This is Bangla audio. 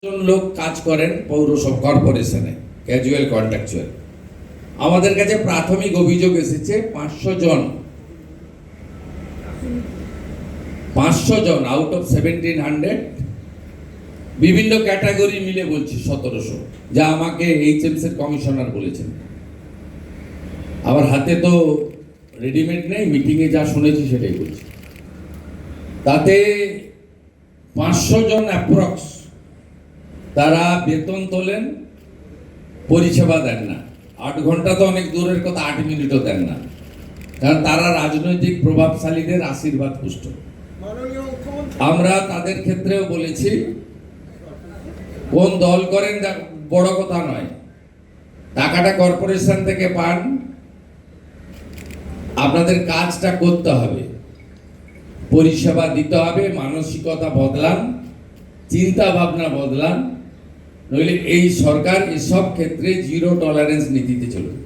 জন লোক কাজ করেন পৌরসভা কর্পোরেশনে ক্যাজুয়াল কন্ট্রাকচুয়াল। আমাদের কাছে প্রাথমিক অভিযোগ এসেছে 500 জন আউট অফ 1700, বিভিন্ন ক্যাটাগরি মিলে বলছি 1700, যা আমাকে এইচএমসি এর কমিশনার বলেছেন। আবার হাতে তো রেডিমেড নেই, মিটিংয়ে যা শুনেছি সেটাই বলছি। তাতে 500 জন অ্যাপ্রক্স তারা বেতন তোলেন, পরিষেবা দেন না। 8 ঘন্টা তো অনেক দূরের কথা, 8 মিনিটও দেন না, কারণ তারা রাজনৈতিক প্রভাবশালীদের আশীর্বাদ পুষ্ট। আমরা তাদের ক্ষেত্রেও বলেছি, কোন দল করেন বড় কথা নয়, টাকাটা কর্পোরেশন থেকে পান, আপনাদের কাজটা করতে হবে, পরিষেবা দিতে হবে, মানসিকতা বদলান, চিন্তা ভাবনা বদলান, নইলে এই সরকার এসব ক্ষেত্রে জিরো টলারেন্স নীতিতে চলবে।